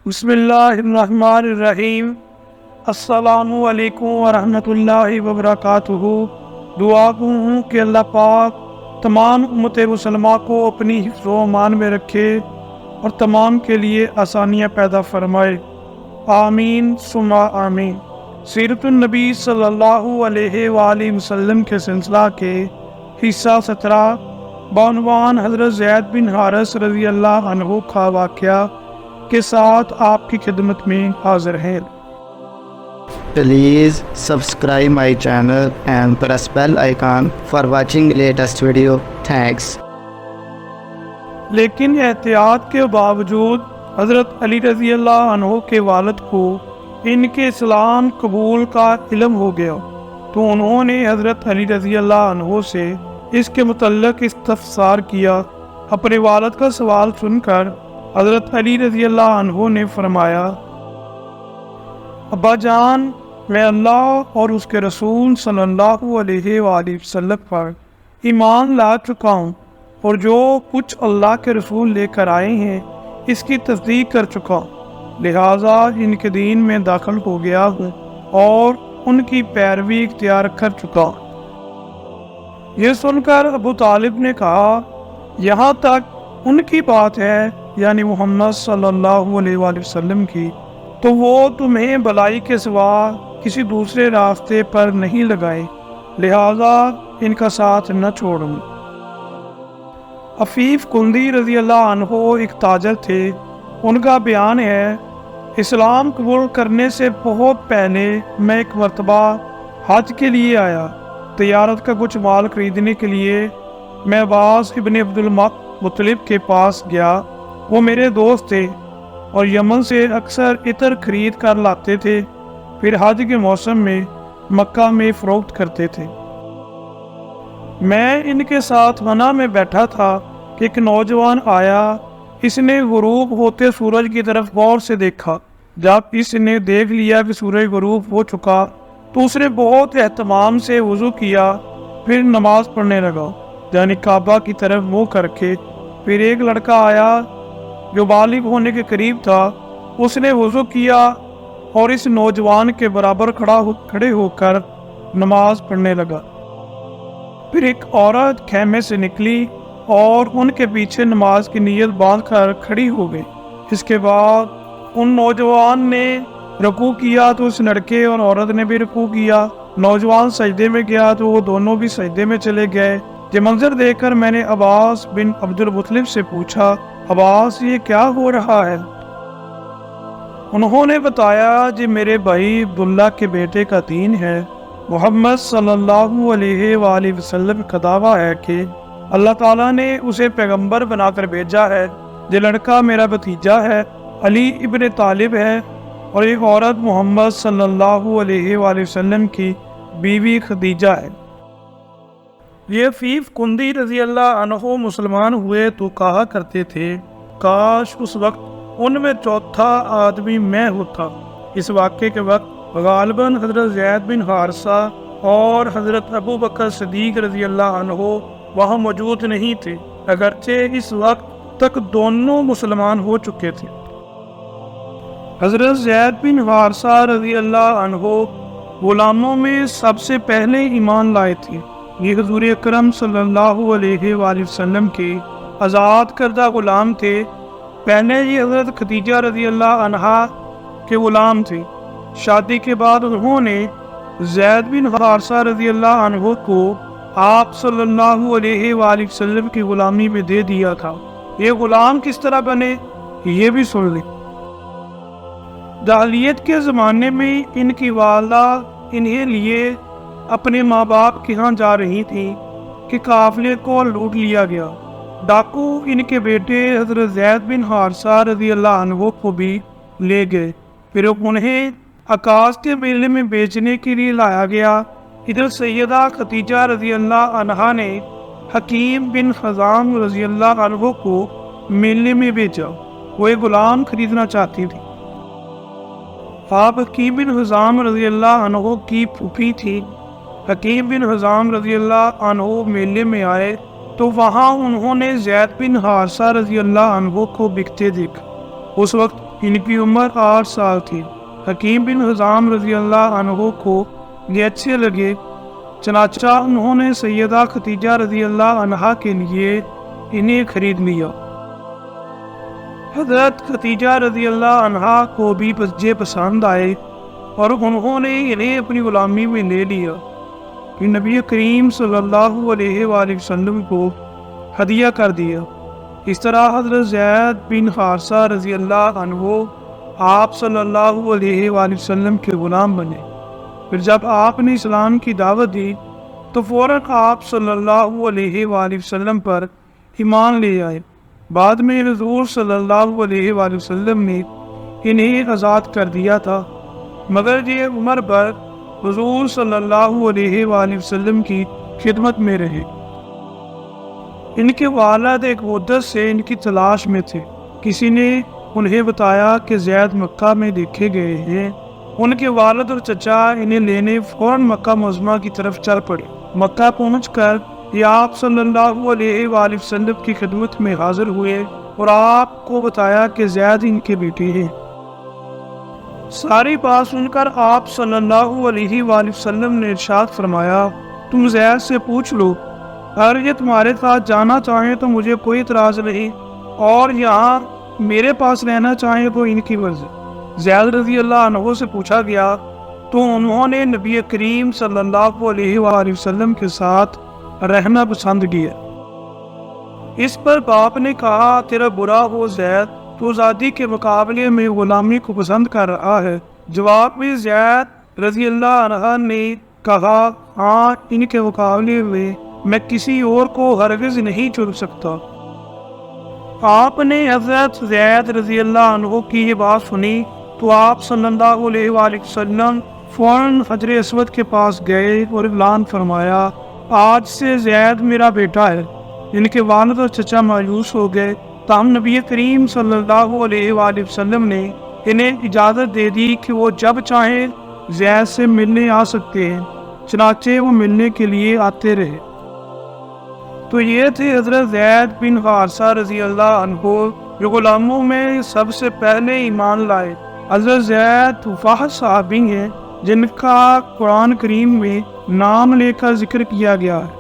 بسم اللہ الرحمن الرحیم۔ السلام علیکم ورحمۃ اللہ وبرکاتہ۔ دعا گو ہوں کہ اللہ پاک تمام امت مسلمہ کو اپنی حفظ و امان میں رکھے اور تمام کے لیے آسانیاں پیدا فرمائے، آمین ثم آمین۔ سیرت النبی صلی اللہ علیہ وآلہ وسلم کے سلسلہ کے حصہ 17 بعنوان حضرت زید بن حارث رضی اللہ عنہ کا واقعہ کے ساتھ آپ کی خدمت میں حاضر ہیں۔ Please subscribe my channel and press bell icon for watching latest video. Thanks. لیکن احتیاط کے باوجود حضرت علی رضی اللہ عنہ کے والد کو ان کے اسلام قبول کا علم ہو گیا، تو انہوں نے حضرت علی رضی اللہ عنہ سے اس کے متعلق استفسار کیا۔ اپنے والد کا سوال سن کر حضرت علی رضی اللہ عنہ نے فرمایا، ابا جان، میں اللہ اور اس کے رسول صلی اللہ علیہ وآلہ وسلم پر ایمان لا چکا ہوں، اور جو کچھ اللہ کے رسول لے کر آئے ہیں اس کی تصدیق کر چکا ہوں، لہٰذا ان کے دین میں داخل ہو گیا ہوں اور ان کی پیروی اختیار کر چکا ہوں۔ یہ سن کر ابو طالب نے کہا، یہاں تک ان کی بات ہے، یعنی محمد صلی اللہ علیہ وآلہ وسلم کی، تو وہ تمہیں بلائی کے سوا کسی دوسرے راستے پر نہیں لگائے، لہذا ان کا ساتھ نہ چھوڑوں۔ عفیف کندی رضی اللہ عنہ ایک تاجر تھے۔ ان کا بیان ہے، اسلام قبول کرنے سے بہت پہلے میں ایک مرتبہ حج کے لیے آیا۔ تجارت کا کچھ مال خریدنے کے لیے میں عباس ابن عبد المطلب کے پاس گیا۔ وہ میرے دوست تھے اور یمن سے اکثر عطر خرید کر لاتے تھے، پھر حج کے موسم میں مکہ میں فروخت کرتے تھے۔ میں ان کے ساتھ منع میں بیٹھا تھا کہ ایک نوجوان آیا۔ اس نے غروب ہوتے سورج کی طرف غور سے دیکھا۔ جب اس نے دیکھ لیا کہ سورج غروب ہو چکا تو اس نے بہت اہتمام سے وضو کیا، پھر نماز پڑھنے لگا، یعنی کعبہ کی طرف منہ کر کے۔ پھر ایک لڑکا آیا جو بالغ ہونے کے قریب تھا، اس نے وضو کیا اور اس نوجوان کے برابر کھڑے ہو کر نماز پڑھنے لگا۔ پھر ایک عورت خیمے سے نکلی اور ان کے پیچھے نماز کی نیت باندھ کر کھڑی ہو گئی۔ اس کے بعد ان نوجوان نے رکوع کیا تو اس لڑکے اور عورت نے بھی رکوع کیا۔ نوجوان سجدے میں گیا تو وہ دونوں بھی سجدے میں چلے گئے۔ یہ منظر دیکھ کر میں نے عباس بن عبد المطلب سے پوچھا، عباس، یہ کیا ہو رہا ہے؟ انہوں نے بتایا، جی میرے بھائی عبداللہ کے بیٹے کا دین ہے۔ محمد صلی اللہ علیہ وآلہ وسلم کا دعویٰ ہے کہ اللہ تعالیٰ نے اسے پیغمبر بنا کر بھیجا ہے۔ یہ لڑکا میرا بھتیجا ہے، علی ابن طالب ہے، اور ایک عورت محمد صلی اللہ علیہ وآلہ وسلم کی بیوی خدیجہ ہے۔ یہ عفیف کندی رضی اللہ عنہ مسلمان ہوئے تو کہا کرتے تھے، کاش اس وقت ان میں چوتھا آدمی میں ہوتا۔ اس واقعے کے وقت غالباً حضرت زید بن حارثہ اور حضرت ابو بکر صدیق رضی اللہ عنہ وہاں موجود نہیں تھے، اگرچہ اس وقت تک دونوں مسلمان ہو چکے تھے۔ حضرت زید بن حارثہ رضی اللہ عنہ غلاموں میں سب سے پہلے ایمان لائے تھے۔ یہ حضور اکرم صلی اللہ علیہ وآلہ وسلم کے آزاد کردہ غلام تھے۔ پہلے یہ حضرت خدیجہ رضی اللہ عنہا کے غلام تھے۔ شادی کے بعد انہوں نے زید بن حارثہ رضی اللہ عنہ کو آپ صلی اللہ علیہ وآلہ وسلم کی غلامی میں دے دیا تھا۔ یہ غلام کس طرح بنے، یہ بھی سن لیں۔ جاہلیت کے زمانے میں ان کی والدہ انہیں لیے اپنے ماں باپ کے ہاں جا رہی تھی کہ قافلے کو لوٹ لیا گیا۔ ڈاکو ان کے بیٹے حضرت زید بن حارثہ رضی اللہ عنہ کو بھی لے گئے، پھر انہیں عکاظ کے میلے میں بیچنے کے لیے لایا گیا۔ ادھر سیدہ خدیجہ رضی اللہ عنہا نے حکیم بن حزام رضی اللہ عنہ کو میلے میں بیچا۔ وہ ایک غلام خریدنا چاہتی تھی۔ آپ حکیم بن حزام رضی اللہ عنہ کی پھوپھی تھی۔ حکیم بن حزام رضی اللہ عنہ میلے میں آئے تو وہاں انہوں نے زید بن حارثہ رضی اللہ عنہ کو بکتے دیکھا۔ اس وقت ان کی عمر 8 سال تھی۔ حکیم بن حزام رضی اللہ عنہ کو یہ اچھے لگے، چنانچہ انہوں نے سیدہ ختیجہ رضی اللہ عنہا کے لیے انہیں خرید لیا۔ حضرت ختیجہ رضی اللہ عنہا کو بھی یہ پسند آئے اور انہوں نے انہیں اپنی غلامی میں لے لیا۔ کہ نبی کریم صلی اللہ علیہ وآلہ وسلم کو ہدیہ کر دیا۔ اس طرح حضرت زید بن حارثہ رضی اللہ عنہ آپ صلی اللہ علیہ وآلہ وسلم کے غلام بنے۔ پھر جب آپ نے اسلام کی دعوت دی تو فوراً آپ صلی اللہ علیہ وآلہ وسلم پر ایمان لے آئے۔ بعد میں حضور صلی اللہ علیہ وآلہ وسلم نے انہیں آزاد کر دیا تھا، مگر یہ عمر بھر حضور صلی اللہ علیہ وآلہ وسلم کی خدمت میں رہے۔ ان کے والد ایک مدت سے ان کی تلاش میں تھے۔ کسی نے انہیں بتایا کہ زید مکہ میں دیکھے گئے ہیں۔ ان کے والد اور چچا انہیں لینے فوراً مکہ معظمہ کی طرف چل پڑے۔ مکہ پہنچ کر یہ آپ صلی اللہ علیہ وآلہ وسلم کی خدمت میں حاضر ہوئے اور آپ کو بتایا کہ زید ان کے بیٹے ہیں۔ ساری بات سن کر آپ صلی اللہ علیہ وآلہ وسلم نے ارشاد فرمایا، تم زید سے پوچھ لو، اگر یہ تمہارے ساتھ جانا چاہیں تو مجھے کوئی اعتراض نہیں، اور یہاں میرے پاس رہنا چاہیں تو ان کی مرضی۔ زید رضی اللہ عنہ سے پوچھا گیا تو انہوں نے نبی کریم صلی اللہ علیہ وآلہ وسلم کے ساتھ رہنا پسند کیا۔ اس پر باپ نے کہا، تیرا برا ہو زید، تو آزادی کے مقابلے میں غلامی کو پسند کر رہا ہے۔ جواب میں زید رضی اللہ عنہ نے کہا، ہاں، ان کے مقابلے میں کسی اور کو ہرگز نہیں چن سکتا۔ آپ نے حضرت زید رضی اللہ عنہ کی یہ بات سنی تو آپ صلی اللہ علیہ وآلہ وسلم فوراً حجر اسود کے پاس گئے اور اعلان فرمایا، آج سے زید میرا بیٹا ہے۔ ان کے والد اور چچا مایوس ہو گئے، تاہم نبی کریم صلی اللہ علیہ وآلہ وسلم نے انہیں اجازت دے دی کہ وہ جب چاہیں زید سے ملنے آ سکتے ہیں۔ چنانچہ وہ ملنے کے لیے آتے رہے۔ تو یہ تھے حضرت زید بن حارثہ رضی اللہ عنہ، جو غلاموں میں سب سے پہلے ایمان لائے۔ حضرت زید واحد صحابی ہیں جن کا قرآن کریم میں نام لے کر ذکر کیا گیا ہے۔